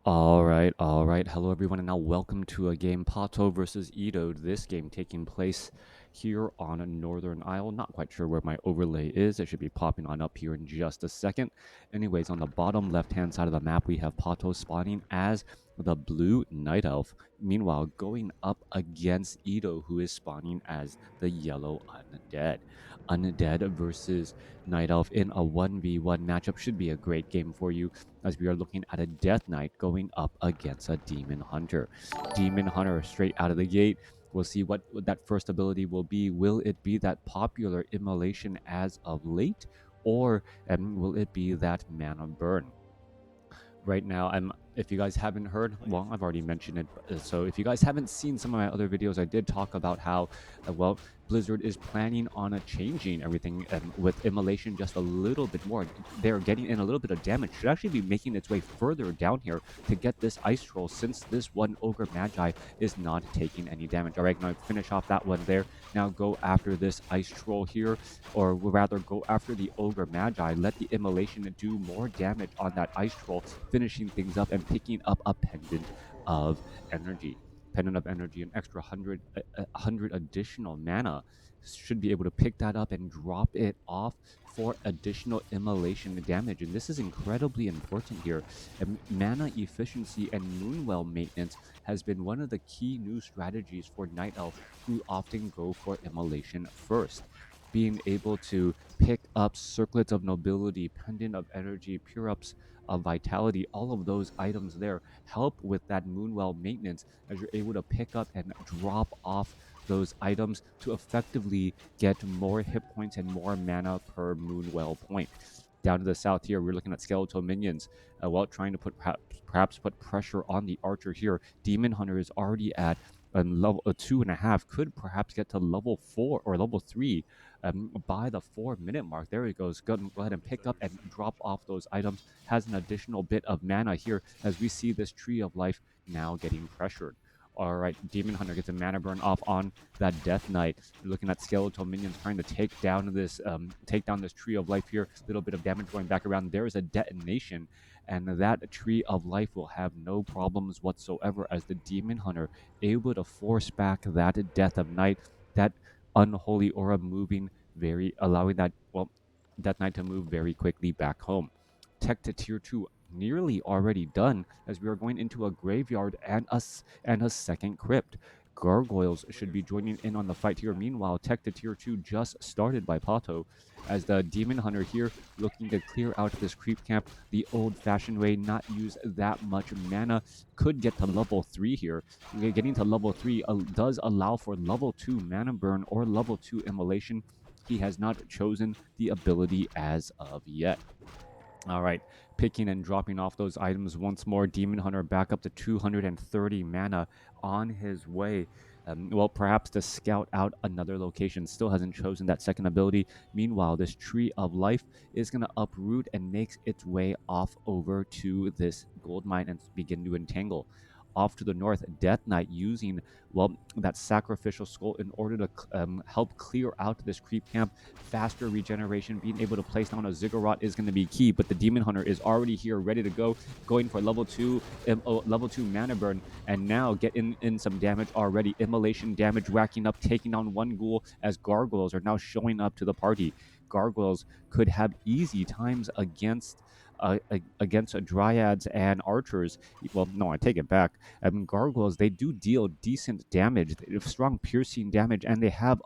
All right. Hello, everyone, and now welcome to a game PaTo versus Edo. This game taking place here on Northern Isle. Not quite sure where my overlay is. It should be popping on up here in just a second. Anyways, on the bottom left-hand side of the map, we have PaTo spawning as the blue Night Elf. Meanwhile, going up against Edo, who is spawning as the yellow Undead. Undead versus Night Elf in a 1v1 matchup should be a great game for you, as we are looking at a Death Knight going up against a Demon Hunter. Demon Hunter straight out of the gate. We'll see what that first ability will be. Will it be that popular immolation as of late, or will it be that mana burn? Right now, if you guys haven't heard, well, I've already mentioned it. So if you guys haven't seen some of my other videos, I did talk about how, well, Blizzard is planning on changing everything with immolation just a little bit more. They're getting in a little bit of damage. Should actually be making its way further down here to get this ice troll, since this one Ogre Magi is not taking any damage. All right, now finish off that one there. Now go after this ice troll here, or rather go after the Ogre Magi. Let the immolation do more damage on that ice troll, finishing things up and picking up a pendant of energy. Pendant of energy, an extra 100 additional mana. Should be able to pick that up and drop it off for additional immolation damage. And this is incredibly important here. Mana efficiency and Moonwell maintenance has been one of the key new strategies for Night Elf, who often go for immolation first. Being able to pick up Circlets of Nobility, Pendant of Energy, Pure Ups of Vitality, all of those items there help with that Moonwell maintenance, as you're able to pick up and drop off those items to effectively get more hit points and more mana per Moonwell point. Down to the south here, we're looking at skeletal minions, while trying to perhaps put pressure on the archer here. Demon Hunter is already at level 2.5, could perhaps get to level 4 or level 3 by the 4-minute mark. There he goes. Go ahead and pick up and drop off those items. Has an additional bit of mana here, as we see this Tree of Life now getting pressured. All right, Demon Hunter gets a mana burn off on that Death Knight. We're looking at skeletal minions trying to take down this Tree of Life here. Little bit of damage going back around. There is a detonation, and that Tree of Life will have no problems whatsoever, as the Demon Hunter able to force back that Death of Night, that unholy aura moving allowing that, well, Death Knight to move very quickly back home. Tech to tier 2 nearly already done, as we are going into a graveyard and a second crypt. Gargoyles should be joining in on the fight here. Meanwhile, Tech to tier 2 just started by PaTo, as the Demon Hunter here looking to clear out this creep camp the old-fashioned way, not use that much mana. Could get to level 3 here. Getting to level 3 does allow for level 2 mana burn or level 2 immolation. He has not chosen the ability as of yet. All right, picking and dropping off those items once more. Demon Hunter back up to 230 mana on his way. Well, perhaps to scout out another location. Still hasn't chosen that second ability. Meanwhile, this Tree of Life is going to uproot and makes its way off over to this gold mine and begin to entangle. Off to the north, Death Knight using, well, that sacrificial skull in order to help clear out this creep camp. Faster regeneration, being able to place down a Ziggurat is going to be key, but the Demon Hunter is already here, ready to go, going for level 2 mana burn, and now get in some damage already. Immolation damage racking up, taking on one ghoul, as gargoyles are now showing up to the party. Gargoyles could have easy times against dryads and archers. Well, no, I take it back. Gargoyles, they do deal decent damage, strong piercing damage, and they have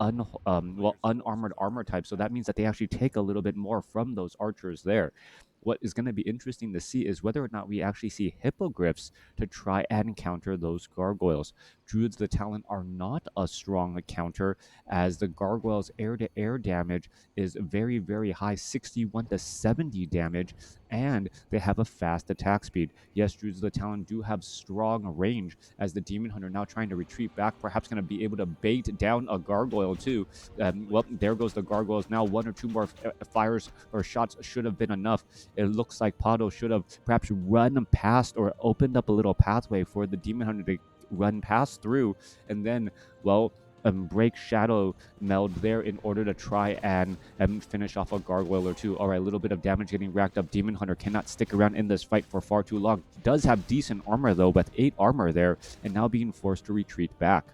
unarmored armor type, so that means that they actually take a little bit more from those archers there. What is going to be interesting to see is whether or not we actually see hippogriffs to try and counter those gargoyles. Druids of the Talon are not a strong counter, as the gargoyles air-to-air damage is very, very high, 61 to 70 damage, and they have a fast attack speed. Yes, Druids of the Talon do have strong range, as the Demon Hunter now trying to retreat back, perhaps going to be able to bait down a gargoyle too. Well, there goes the gargoyles. Now one or two more fires or shots should have been enough. It looks like PaTo should have perhaps run past or opened up a little pathway for the Demon Hunter to run past through, and then, well, break shadow meld there in order to try and finish off a gargoyle or two. All right, a little bit of damage getting racked up. Demon Hunter cannot stick around in this fight for far too long. Does have decent armor though, with 8 armor there, and now being forced to retreat back.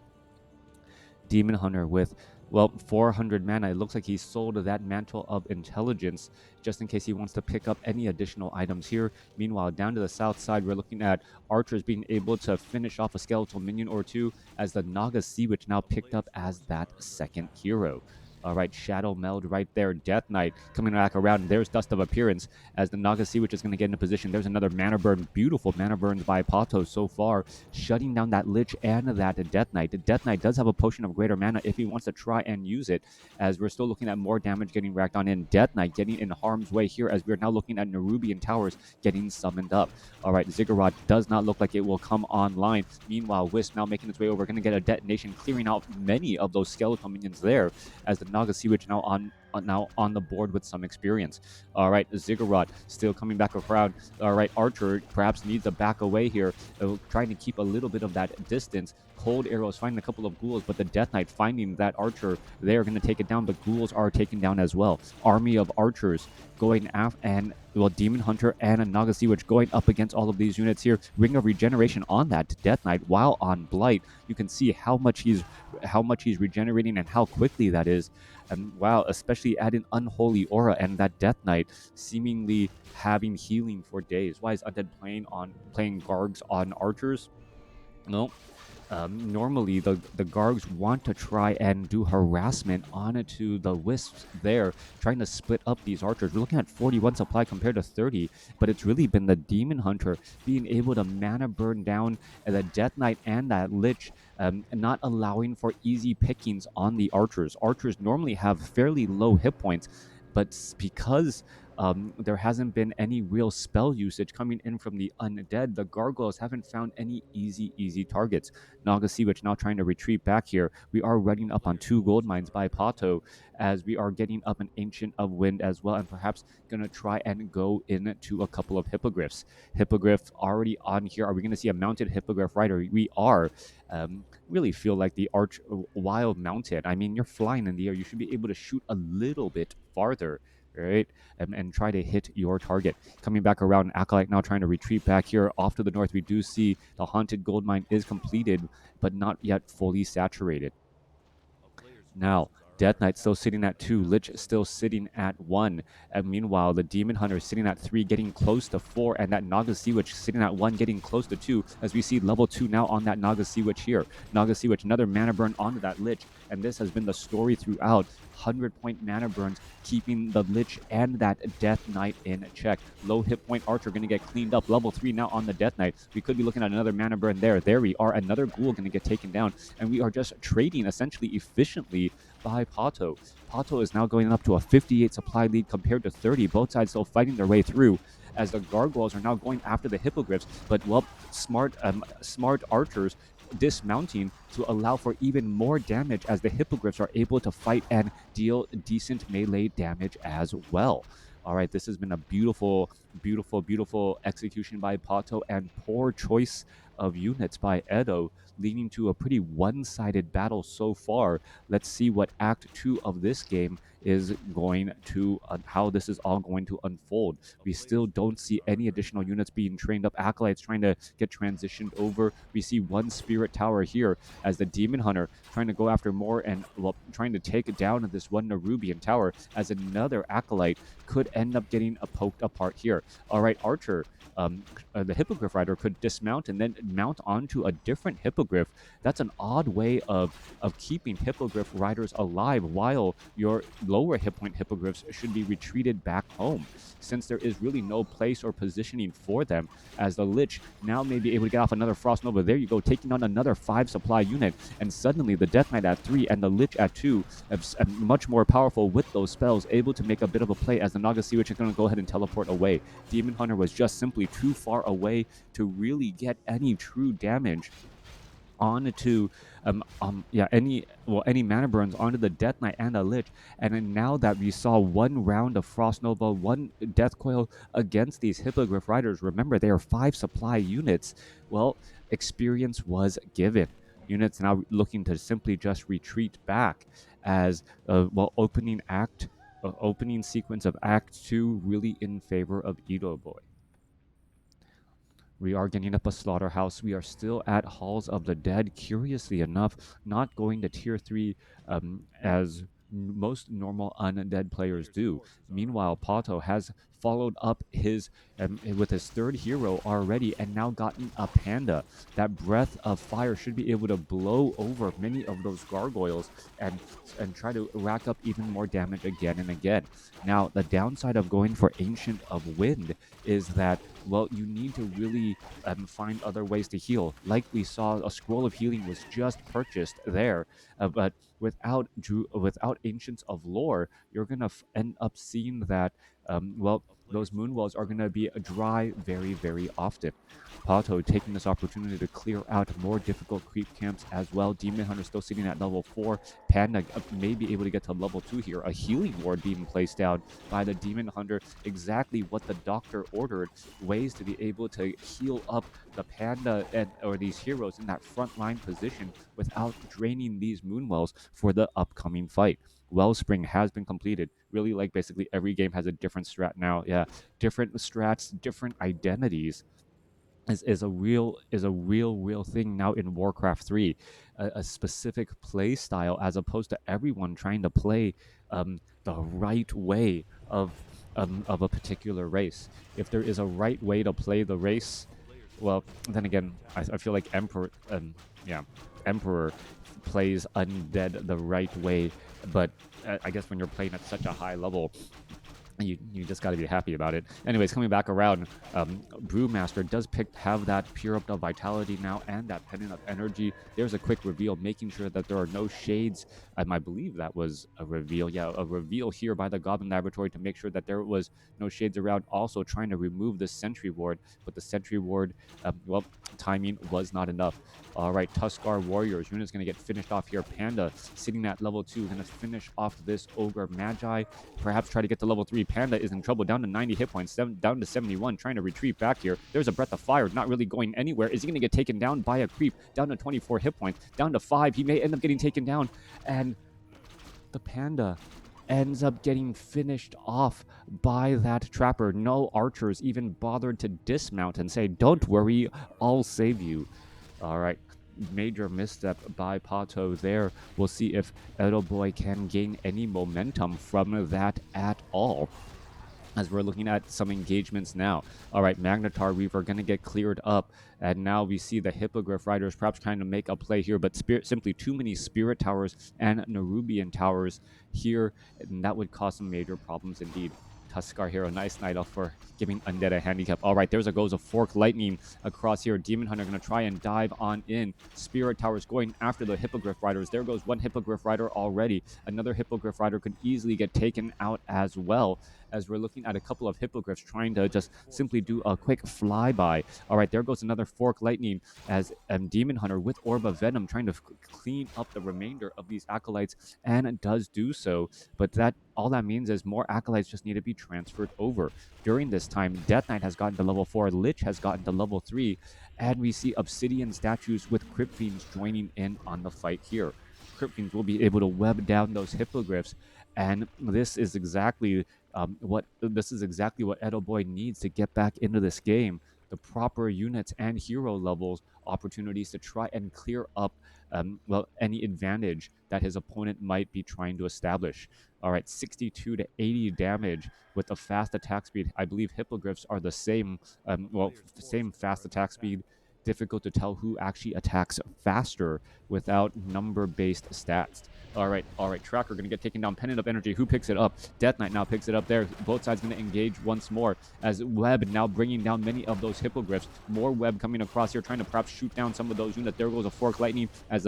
Demon Hunter with, well, 400 mana. It looks like he sold that Mantle of Intelligence just in case he wants to pick up any additional items here. Meanwhile, down to the south side, we're looking at archers being able to finish off a skeletal minion or two as the Naga Sea Witch now picked up as that second hero. All right, Shadow Meld right there. Death Knight coming back around. And there's Dust of Appearance as the Naga Sea Witch is going to get into position. There's another Mana Burn. Beautiful Mana Burns by PaTo so far, shutting down that Lich and that Death Knight. The Death Knight does have a Potion of Greater Mana if he wants to try and use it, as we're still looking at more damage getting racked on in. Death Knight getting in harm's way here as we're now looking at Nerubian Towers getting summoned up. All right, Ziggurat does not look like it will come online. Meanwhile, Wisp now making its way over, going to get a detonation, clearing out many of those skeletal minions there, as the Naga Sea Witch now on the board with some experience. All right, Ziggurat still coming back around. All right, Archer perhaps needs to back away here, trying to keep a little bit of that distance. Cold Arrows finding a couple of ghouls, but the Death Knight finding that Archer, they are going to take it down, but ghouls are taken down as well. Army of Archers going after, and well, Demon Hunter and a Naga Sea Witch going up against all of these units here. Ring of Regeneration on that Death Knight while on Blight. You can see how much he's regenerating and how quickly that is. And wow, especially adding Unholy Aura and that Death Knight seemingly having healing for days. Why is Undead playing Gargs on Archers? No. Normally, the Gargs want to try and do harassment onto the Wisps there, trying to split up these archers. We're looking at 41 supply compared to 30, but it's really been the Demon Hunter being able to mana burn down the Death Knight and that Lich, not allowing for easy pickings on the archers. Archers normally have fairly low hit points, but because there hasn't been any real spell usage coming in from the undead, the gargoyles haven't found any easy targets. Naga Sea Witch now trying to retreat back here. We are running up on 2 gold mines by PaTo, as we are getting up an Ancient of Wind as well, and perhaps going to try and go into a couple of Hippogriffs. Hippogriff already on here. Are we going to see a mounted Hippogriff rider? We are. Really feel like the arch while mounted. I mean, you're flying in the air. You should be able to shoot a little bit farther, right? And try to hit your target. Coming back around, Acolyte now trying to retreat back here. Off to the north, we do see the Haunted Gold Mine is completed, but not yet fully saturated. Now, Death Knight still sitting at 2, Lich still sitting at 1, and meanwhile, the Demon Hunter is sitting at 3, getting close to 4, and that Naga Sea Witch sitting at 1, getting close to 2, as we see level 2 now on that Naga Sea Witch here. Naga Sea Witch, another mana burn onto that Lich, and this has been the story throughout. 100-point mana burns, keeping the Lich and that Death Knight in check. Low hit point Archer going to get cleaned up. Level 3 now on the Death Knight. We could be looking at another mana burn there. There we are. Another Ghoul going to get taken down. And we are just trading essentially efficiently by PaTo. PaTo is now going up to a 58 supply lead compared to 30. Both sides still fighting their way through, as the Gargoyles are now going after the Hippogriffs. But, well, smart archers dismounting to allow for even more damage, as the Hippogriffs are able to fight and deal decent melee damage as well. All right, this has been a beautiful execution by PaTo, and poor choice of units by Edo, leading to a pretty one-sided battle so far. Let's see what Act 2 of this game is going to, how this is all going to unfold. We still don't see any additional units being trained up. Acolytes trying to get transitioned over. We see one Spirit Tower here, as the Demon Hunter trying to go after more and, well, trying to take down this one Nerubian Tower, as another Acolyte could end up getting poked apart here. All right, Archer, the Hippogriff Rider could dismount and then mount onto a different Hippogriff. That's an odd way of keeping Hippogriff Riders alive, while your lower hit point Hippogriffs should be retreated back home, since there is really no place or positioning for them, as the Lich now may be able to get off another Frost Nova. There you go, taking on another 5 supply unit, and suddenly the Death Knight at 3 and the Lich at 2, much more powerful with those spells, able to make a bit of a play, as the Naga Sea Witch is going to go ahead and teleport away. Demon Hunter was just simply too far away to really get any true damage onto any mana burns onto the Death Knight and the Lich. And then now that we saw one round of Frost Nova, one Death Coil against these Hippogriff Riders, remember they are 5 supply units, well, experience was given. units now looking to simply just retreat back as opening sequence of Act 2 really in favor of Edo Boy. We are getting up a slaughterhouse. We are still at Halls of the Dead. Curiously enough, not going to tier 3 as most normal undead players do. Meanwhile, PaTo has followed up with his third hero already and now gotten a panda. That breath of fire should be able to blow over many of those gargoyles and try to rack up even more damage again and again. Now, the downside of going for Ancient of Wind is that, well, you need to really find other ways to heal. Like we saw, a scroll of healing was just purchased there, but without Ancients of Lore, you're gonna end up seeing that, those moonwells are gonna be dry very, very often. PaTo taking this opportunity to clear out more difficult creep camps as well. Demon Hunter still sitting at level 4. Panda may be able to get to level 2 here. A healing ward being placed down by the Demon Hunter, exactly what the doctor ordered. Ways to be able to heal up the Panda or these heroes in that frontline position without draining these moonwells for the upcoming fight. Wellspring has been completed. Really, like basically every game has a different strat now. Yeah, different strats, different identities is a real thing now in Warcraft 3. A specific play style as opposed to everyone trying to play the right way of a particular race. If there is a right way to play the race, well, then again, I feel like Emperor plays undead the right way, but I guess when you're playing at such a high level, you just got to be happy about it. Anyways, coming back around, Brewmaster does have that Pure Up of Vitality now and that Pendant of Energy. There's a quick reveal, making sure that there are no shades. I believe that was a reveal. Yeah, a reveal here by the Goblin Laboratory to make sure that there was no shades around. Also trying to remove the Sentry Ward, but the Sentry Ward, timing was not enough. All right, Tuskar Warriors. Unit's going to get finished off here. Panda sitting at level 2, going to finish off this Ogre Magi. Perhaps try to get to level 3. Panda is in trouble, down to 90 hit points, down to 71, trying to retreat back here. There's a Breath of Fire, not really going anywhere. Is he going to get taken down by a creep? Down to 24 hit points, down to 5. He may end up getting taken down, and the Panda ends up getting finished off by that trapper. No archers even bothered to dismount and say, "Don't worry, I'll save you." All right, major misstep by PaTo there. We'll see if Edo Boy can gain any momentum from that at all, as we're looking at some engagements now. All right, Magnetar Reaver going to get cleared up, and now we see the Hippogriff Riders perhaps trying to make a play here, but simply too many Spirit Towers and Nerubian Towers here, and that would cause some major problems indeed. Tuskar here, a nice night off for giving Undead a handicap. All right, goes a Fork Lightning across here. Demon Hunter going to try and dive on in. Spirit Towers going after the Hippogriff Riders. There goes one Hippogriff Rider already. Another Hippogriff Rider could easily get taken out as well, as we're looking at a couple of Hippogriffs trying to just simply do a quick flyby. All right, there goes another Fork Lightning as Demon Hunter with Orb of Venom trying to clean up the remainder of these Acolytes, and does do so. But all that means is more Acolytes just need to be transferred over. During this time, Death Knight has gotten to level 4, Lich has gotten to level 3, and we see Obsidian statues with Crypt Fiends joining in on the fight here. Crypt Fiends will be able to web down those Hippogriffs, and this is exactly what Edo Boy needs to get back into this game. The proper units and hero levels, opportunities to try and clear up any advantage that his opponent might be trying to establish. All right, 62 to 80 damage with a fast attack speed. I believe Hippogriffs are the same, same fast attack speed. Difficult to tell who actually attacks faster without number-based stats. All right. Tracker going to get taken down. Pendant of Energy. Who picks it up? Death Knight now picks it up there. Both sides going to engage once more as Web now bringing down many of those Hippogriffs. More Web coming across here, trying to perhaps shoot down some of those units. There goes a Fork Lightning as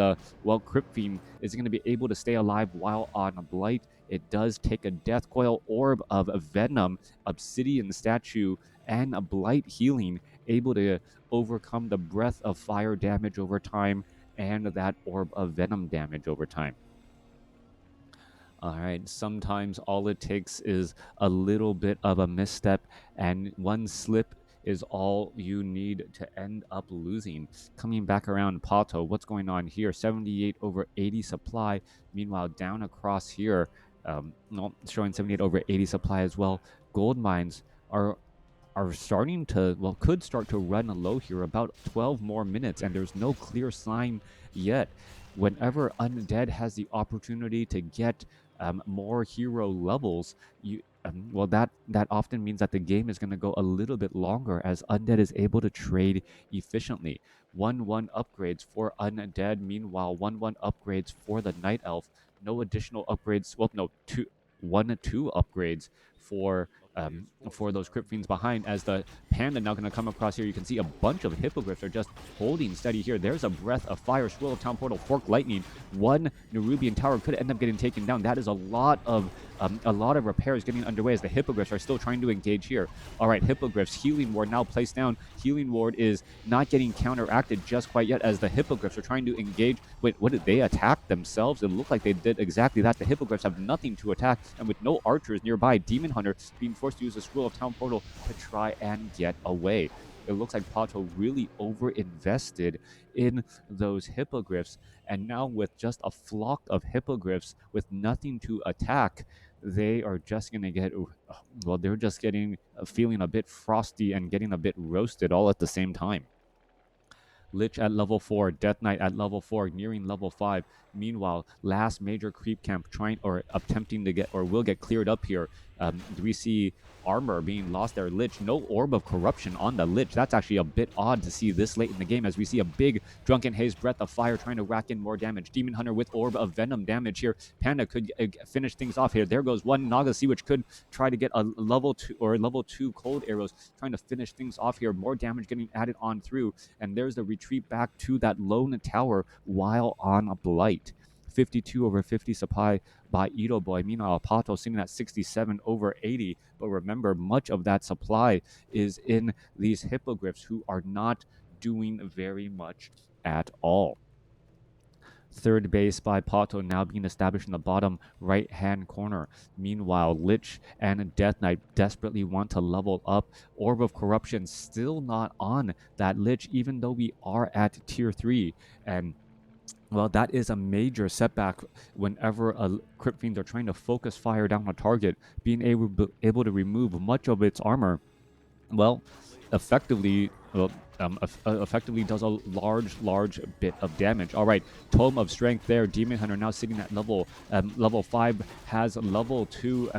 Crypt Fiend is going to be able to stay alive while on a Blight. It does take a Death Coil, Orb of Venom, Obsidian Statue, and a Blight Healing, able to overcome the Breath of Fire damage over time and that Orb of Venom damage over time. All right, sometimes all it takes is a little bit of a misstep, and one slip is all you need to end up losing. Coming back around PaTo, what's going on here? 78 over 80 supply. Meanwhile, down across here, showing 78 over 80 supply as well. Gold mines are starting to, well, could start to run low here, about 12 more minutes, and there's no clear sign yet. Whenever Undead has the opportunity to get more hero levels, well, that often means that the game is going to go a little bit longer as Undead is able to trade efficiently. 1-1 upgrades for Undead, meanwhile 1-1 upgrades for the Night Elf. No additional upgrades, well, no, 1-2 upgrades for those Crypt Fiends behind, as the Panda now going to come across here. You can see a bunch of Hippogriffs are just holding steady here. There's a Breath of Fire, Swirl of Town Portal, Fork Lightning. One Nerubian Tower could end up getting taken down. That is a lot of repairs getting underway as the Hippogriffs are still trying to engage here. All right, Hippogriffs, Healing Ward now placed down. Healing Ward is not getting counteracted just quite yet as the Hippogriffs are trying to engage. Wait, what did they attack themselves? It looked like they did exactly that. The Hippogriffs have nothing to attack, and with no archers nearby, Demon Hunter being forced to use the Scroll of Town Portal to try and get away. It looks like PaTo really over-invested in those Hippogriffs, and now with just a flock of Hippogriffs with nothing to attack, they are just going to get, well, they're just getting, feeling a bit frosty and getting a bit roasted all at the same time. Lich at level 4, Death Knight at level 4, nearing level 5. Meanwhile, last major creep camp trying or attempting to get, or will get cleared up here. We see armor being lost there. Lich, no Orb of Corruption on the Lich. That's actually a bit odd to see this late in the game, as we see a big Drunken Haze, Breath of Fire trying to rack in more damage. Demon Hunter with Orb of Venom damage here. Panda could finish things off here. There goes one Naga Sea, which could try to get a level 2 or level 2 cold arrows, trying to finish things off here. More damage getting added on through, and there's the retreat back to that lone tower while on a Blight. 52 over 50 supply by Ito Boy. Meanwhile, PaTo sitting at 67 over 80. But remember, much of that supply is in these Hippogriffs, who are not doing very much at all. Third base by PaTo now being established in the bottom right-hand corner. Meanwhile, Lich and Death Knight desperately want to level up. Orb of Corruption still not on that Lich, even though we are at tier 3. And well, that is a major setback whenever a Crypt Fiends are trying to focus fire down a target. Being able to remove much of its armor, well, effectively does a large bit of damage. All right, Tome of Strength there. Demon Hunter now sitting at level 5, has level 2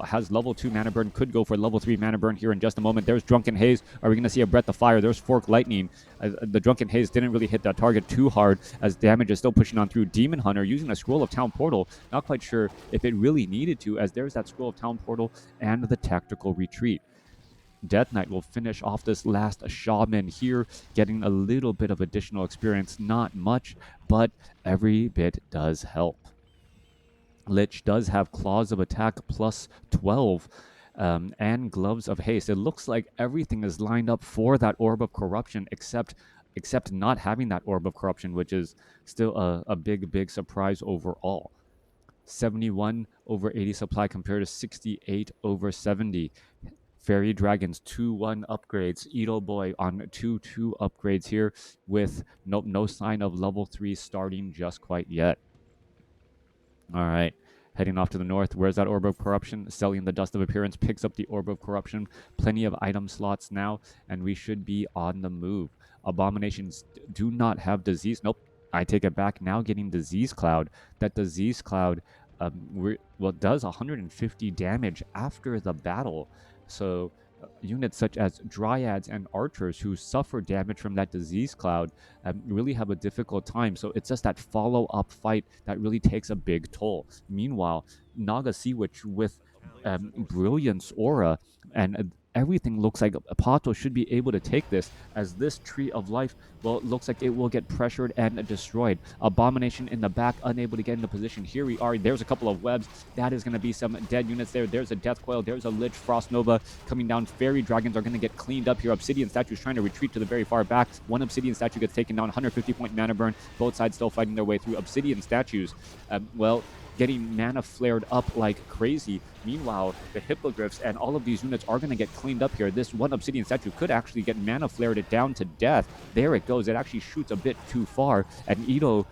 has level 2 mana burn, could go for level 3 mana burn here in just a moment. There's Drunken Haze. Are we going to see a Breath of Fire? There's Fork Lightning. The Drunken Haze didn't really hit that target too hard, as damage is still pushing on through. Demon Hunter using a Scroll of Town Portal, not quite sure if it really needed to, as there's that Scroll of Town Portal and the Tactical Retreat. Death Knight will finish off this last Shaman here, getting a little bit of additional experience. Not much, but every bit does help. Lich does have Claws of Attack plus 12 and Gloves of Haste. It looks like everything is lined up for that Orb of Corruption, except not having that Orb of Corruption, which is still a big surprise overall. 71 over 80 supply compared to 68 over 70. Fairy Dragons 2-1 upgrades. Ito Boy on 2-2 upgrades here, with no sign of level 3 starting just quite yet. All right, heading off to the north. Where's that Orb of Corruption? Selling the Dust of Appearance picks up the Orb of Corruption. Plenty of item slots now, and we should be on the move. Abominations do not have disease. Nope, I take it back. Now getting Disease Cloud. That Disease Cloud does 150 damage after the battle. So units such as Dryads and Archers who suffer damage from that Disease Cloud really have a difficult time. So it's just that follow-up fight that really takes a big toll. Meanwhile, Naga Sea Witch with Brilliance Aura, and everything looks like PaTo should be able to take this, as this Tree of Life, well, it looks like it will get pressured and destroyed. Abomination in the back, unable to get into position. Here we are. There's a couple of webs. That is going to be some dead units there. There's a Death Coil. There's a Lich. Frost Nova coming down. Fairy Dragons are going to get cleaned up here. Obsidian Statues trying to retreat to the very far back. One Obsidian Statue gets taken down. 150-point mana burn. Both sides still fighting their way through. Obsidian Statues, well, getting mana flared up like crazy. Meanwhile, the Hippogriffs and all of these units are going to get cleaned up here. This one Obsidian statue could actually get mana flared it down to death. There it goes. It actually shoots a bit too far, and Ito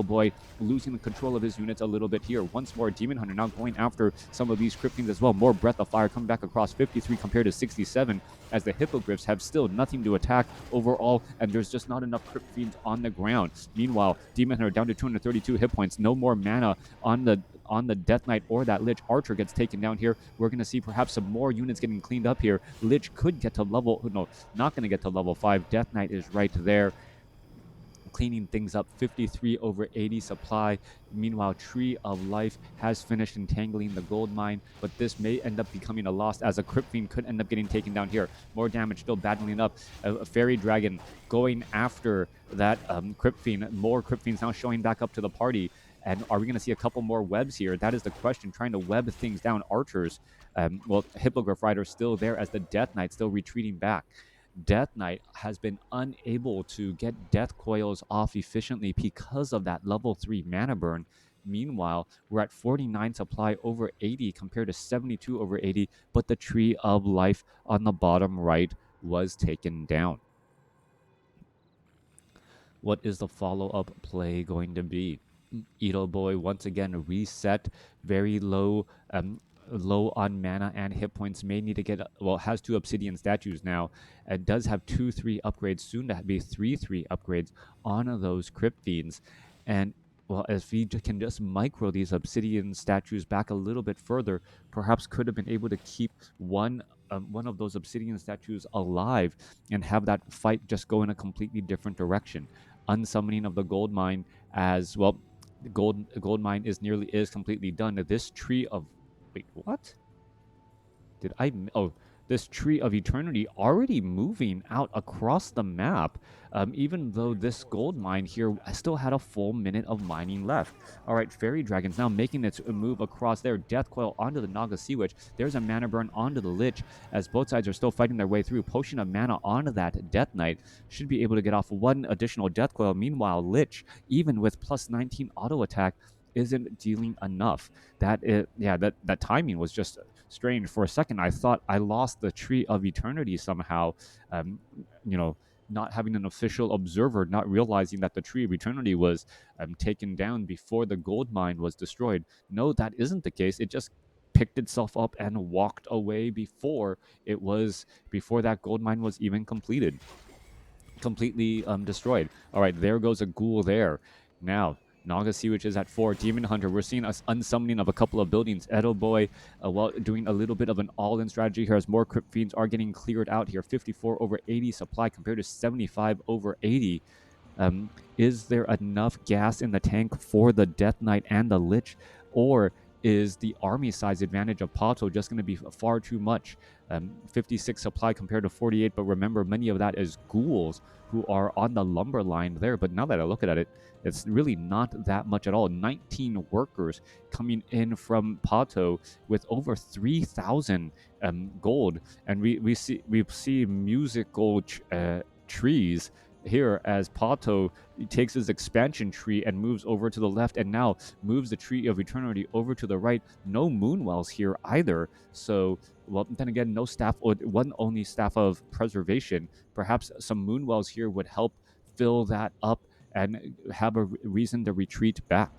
Boy losing the control of his units a little bit here. Once more, Demon Hunter now going after some of these Crypt Fiends as well. More Breath of Fire coming back across 53 compared to 67, as the Hippogriffs have still nothing to attack overall, and there's just not enough Crypt Fiends on the ground. Meanwhile, Demon Hunter down to 232 hit points. No more mana on the Death Knight or that Lich. Archer gets taken down here. We're going to see perhaps some more units getting cleaned up here. Lich could get to level... No, not going to get to level 5. Death Knight is right there, cleaning things up. 53 over 80 supply. Meanwhile, Tree of Life has finished entangling the gold mine, but this may end up becoming a loss, as a Crypt Fiend could end up getting taken down here. More damage still battling up. A Fairy Dragon going after that Crypt Fiend. More Crypt Fiends now showing back up to the party. And are we going to see a couple more webs here? That is the question, trying to web things down. Archers, Hippogriff Rider still there, as the Death Knight still retreating back. Death Knight has been unable to get Death Coils off efficiently because of that level 3 mana burn. Meanwhile, we're at 49 supply over 80 compared to 72 over 80, but the Tree of Life on the bottom right was taken down. What is the follow-up play going to be? Ito Boy once again reset, very low on mana and hit points. May need to get, well, has 2 Obsidian statues now. It does have 2-3 upgrades, soon to be 3-3 upgrades on those Crypt Fiends. And well, if we can just micro these Obsidian statues back a little bit further, perhaps could have been able to keep one of those Obsidian statues alive and have that fight just go in a completely different direction. Unsummoning of the gold mine, as well, the gold mine is completely done. This Tree of... Wait, what? Did I... Oh, this Tree of Eternity already moving out across the map, even though this gold mine here still had a full minute of mining left. All right, Fairy Dragons now making its move across there. Death Coil onto the Naga Sea Witch. There's a mana burn onto the Lich, as both sides are still fighting their way through. Potion of mana onto that Death Knight. Should be able to get off one additional Death Coil. Meanwhile, Lich, even with plus 19 auto attack, isn't dealing enough. That timing was just strange. For a second, I thought I lost the Tree of Eternity somehow. Not having an official observer, not realizing that the Tree of Eternity was taken down before the gold mine was destroyed. No, that isn't the case. It just picked itself up and walked away before that gold mine was even completed. Completely destroyed. All right, there goes a ghoul there. Now, Naga Sea Witch is at 4. Demon Hunter, we're seeing us unsummoning of a couple of buildings. Edo Boy, while doing a little bit of an all-in strategy here, as more Crypt Fiends are getting cleared out here. 54 over 80 supply compared to 75 over 80. Is there enough gas in the tank for the Death Knight and the Lich? Or is the army size advantage of PaTo just going to be far too much? 56 supply compared to 48, but remember, many of that is ghouls who are on the lumber line there. But now that I look at it, it's really not that much at all. 19 workers coming in from PaTo with over 3,000 gold, and we see musical trees here, as PaTo takes his expansion tree and moves over to the left, and now moves the Tree of Eternity over to the right. No Moonwells here either. So, well, then again, no staff, or one only staff of preservation. Perhaps some Moonwells here would help fill that up and have a reason to retreat back.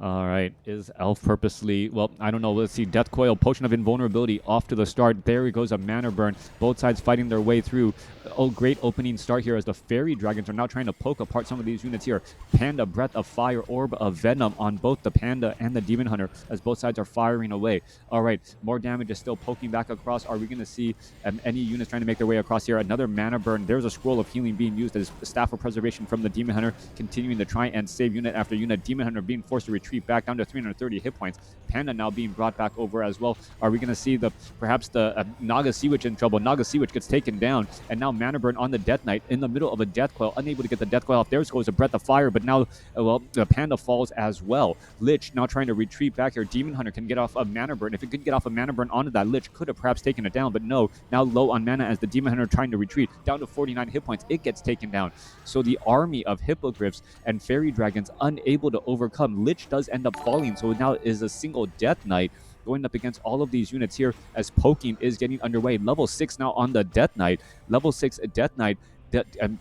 All right, is Elf purposely... Well, I don't know. Let's see. Death Coil, Potion of Invulnerability off to the start. There he goes, a mana burn. Both sides fighting their way through. Oh, great opening start here, as the Fairy Dragons are now trying to poke apart some of these units here. Panda, Breath of Fire, Orb of Venom on both the Panda and the Demon Hunter, as both sides are firing away. All right, more damage is still poking back across. Are we going to see any units trying to make their way across here? Another mana burn. There's a Scroll of Healing being used as Staff of Preservation from the Demon Hunter, continuing to try and save unit after unit. Demon Hunter being forced to retreat retreat back down to 330 hit points. Panda now being brought back over as well. Are we going to see perhaps the Naga Sea Witch in trouble? Naga Sea Witch gets taken down, and now Mana Burn on the Death Knight in the middle of a Death Coil, unable to get the Death Coil off. There goes a Breath of Fire, but now, the Panda falls as well. Lich now trying to retreat back here. Demon Hunter can get off a Mana Burn. If it could get off a Mana Burn onto that, Lich could have perhaps taken it down, but no. Now low on mana as the Demon Hunter trying to retreat down to 49 hit points. It gets taken down. So the army of Hippogriffs and Fairy Dragons unable to overcome. Lich does end up falling, so now is a single Death Knight going up against all of these units here as poking is getting underway. Level 6 now on the Death Knight. Level 6 Death Knight.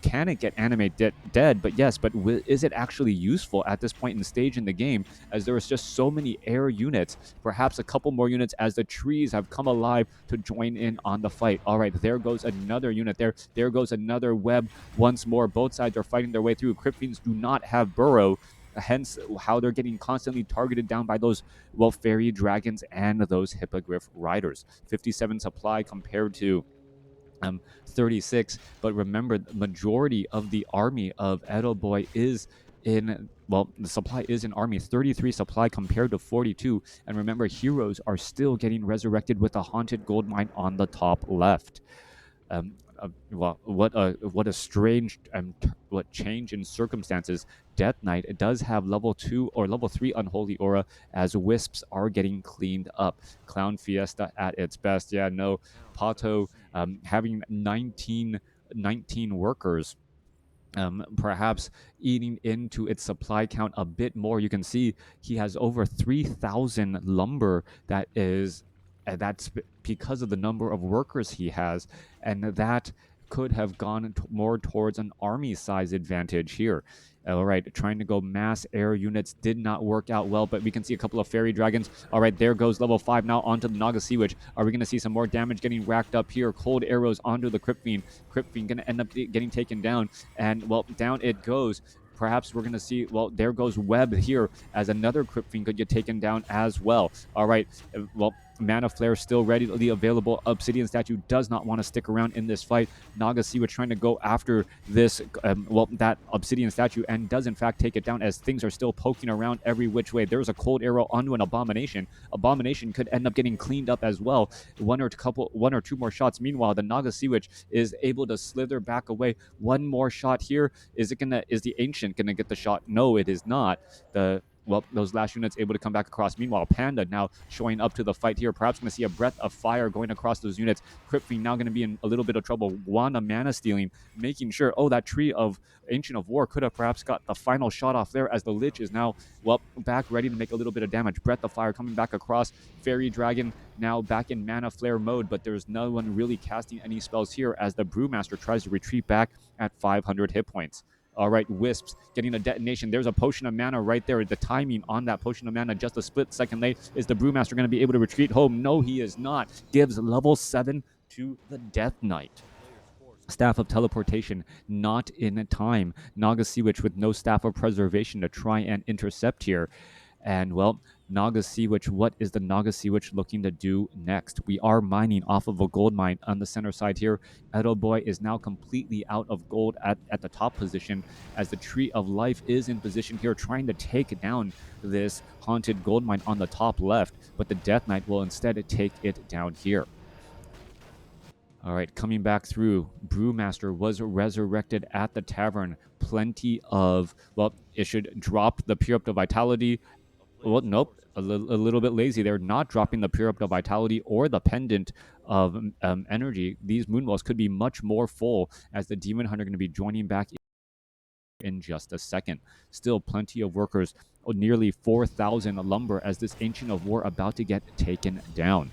Can it get animate dead? But yes, but is it actually useful at this point in the stage in the game, as there is just so many air units? Perhaps a couple more units as the trees have come alive to join in on the fight. All right, there goes another unit there. There goes another web once more. Both sides are fighting their way through. Crypt Fiends do not have burrow, hence how they're getting constantly targeted down by those, well, fairy dragons and those hippogriff riders. 57 supply compared to 36, but remember, the majority of the army of Edo Boy is in, well, the supply is in army 33 supply compared to 42, and remember, heroes are still getting resurrected with a haunted gold mine on the top left. Well, what a strange what change in circumstances. Death Knight, it does have level 2 or level 3 unholy aura, as wisps are getting cleaned up. Clown Fiesta at its best. Yeah, no, PaTo having 19 workers, perhaps eating into its supply count a bit more. You can see he has over 3,000 lumber. That is, that's because of the number of workers he has, and that could have gone more towards an army size advantage here. All right, trying to go mass air units did not work out well, but we can see a couple of fairy dragons. All right, there goes level 5 now onto the Naga Sea Witch. Are we going to see some more damage getting racked up here? Cold arrows onto the Crypt Fiend. Crypt Fiend going to end up getting taken down, and, well, down it goes. Perhaps we're going to see, well, there goes Web here, as another Crypt Fiend could get taken down as well. All right, well, Mana Flare still readily available. Obsidian Statue does not want to stick around in this fight. Naga Sea Witch trying to go after this, well, that Obsidian Statue, and does in fact take it down, as things are still poking around every which way. There's a cold arrow onto an Abomination. Abomination could end up getting cleaned up as well. One or two more shots. Meanwhile, the Naga Sea Witch is able to slither back away. One more shot here. Is the Ancient gonna get the shot? No, it is not. Well, those last units able to come back across. Meanwhile, Panda now showing up to the fight here. Perhaps going to see a breath of fire going across those units. Crypt Fiend now going to be in a little bit of trouble. Wanda mana stealing, making sure, oh, that tree of Ancient of War could have perhaps got the final shot off there, as the Lich is now, well, back ready to make a little bit of damage. Breath of fire coming back across. Fairy Dragon now back in Mana Flare mode, but there's no one really casting any spells here, as the Brewmaster tries to retreat back at 500 hit points. All right, Wisps getting a detonation. There's a Potion of Mana right there. The timing on that Potion of Mana, just a split second late. Is the Brewmaster going to be able to retreat home? No, he is not. Gives level 7 to the Death Knight. Staff of Teleportation not in time. Naga Sea Witch with no Staff of Preservation to try and intercept here. And, well, Naga Sea Witch, what is the Naga Sea Witch looking to do next? We are mining off of a gold mine on the center side here. Edo Boy is now completely out of gold at the top position, as the Tree of Life is in position here, trying to take down this haunted gold mine on the top left, but the Death Knight will instead take it down here. All right, coming back through, Brewmaster was resurrected at the tavern. Plenty of, well, it should drop the Pure Up to Vitality. Well, nope, a little bit lazy. They're not dropping the Pure Up to Vitality or the Pendant of Energy. These Moonwells could be much more full, as the Demon Hunter going to be joining back in just a second. Still plenty of workers, nearly 4,000 lumber, as this Ancient of War about to get taken down.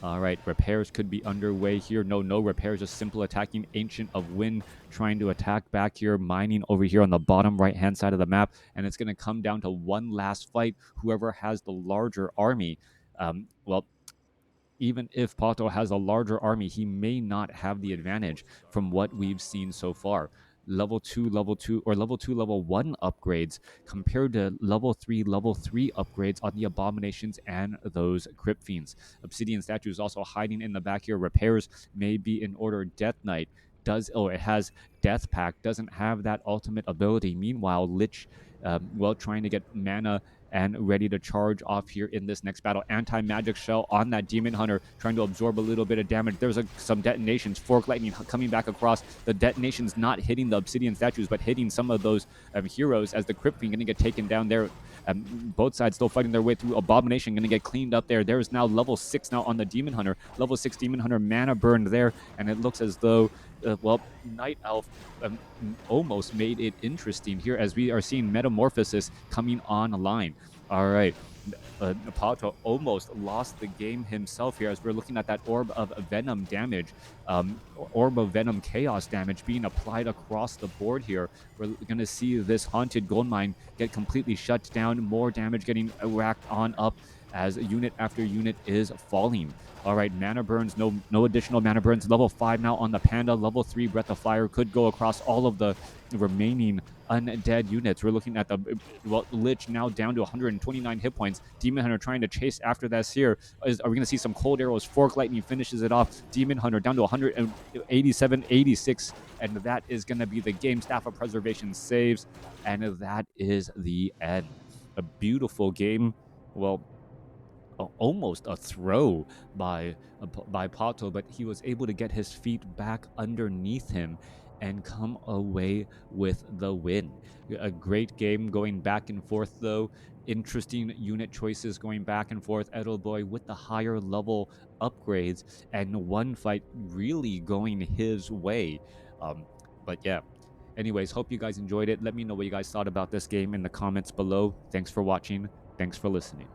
All right, repairs could be underway here. No repairs, just simple attacking. Ancient of Wind trying to attack back here, mining over here on the bottom right-hand side of the map, and it's going to come down to one last fight. Whoever has the larger army, well, even if PaTo has a larger army, he may not have the advantage from what we've seen so far. Level 2, level 1 upgrades compared to level 3 upgrades on the Abominations and those Crypt Fiends. Obsidian Statue is also hiding in the back here. Repairs may be in order. Death Knight it has Death Pact, doesn't have that ultimate ability. Meanwhile, Lich well, trying to get mana and ready to charge off here in this next battle. Anti-magic shell on that demon hunter, trying to absorb a little bit of damage. There's some detonations. Fork lightning coming back across. The detonations not hitting the obsidian statues, but hitting some of those heroes, as the crypt fiend going to get taken down there. Both sides still fighting their way through. Abomination going to get cleaned up there. There is now level 6 now on the demon hunter. Level 6 demon hunter mana burned there, and it looks as though well, Night Elf almost made it interesting here, as we are seeing Metamorphosis coming online. All right. PaTo almost lost the game himself here, as we're looking at that Orb of Venom damage, Orb of Venom Chaos damage being applied across the board here. We're going to see this Haunted Gold Mine get completely shut down, more damage getting racked on up as unit after unit is falling. All right, mana burns, no additional mana burns. Level 5 now on the Panda. Level 3 Breath of Fire could go across all of the remaining undead units. We're looking at the Lich now down to 129 hit points. Demon Hunter trying to chase after this here. Are we going to see some cold arrows? Fork Lightning finishes it off. Demon Hunter down to 187, 86, and that is going to be the game. Staff of Preservation saves, and that is the end. A beautiful game. Well, almost a throw by PaTo, but he was able to get his feet back underneath him and come away with the win. A great game going back and forth, though. Interesting unit choices going back and forth. Edelboy with the higher level upgrades, and one fight really going his way. But yeah. Anyways, hope you guys enjoyed it. Let me know what you guys thought about this game in the comments below. Thanks for watching. Thanks for listening.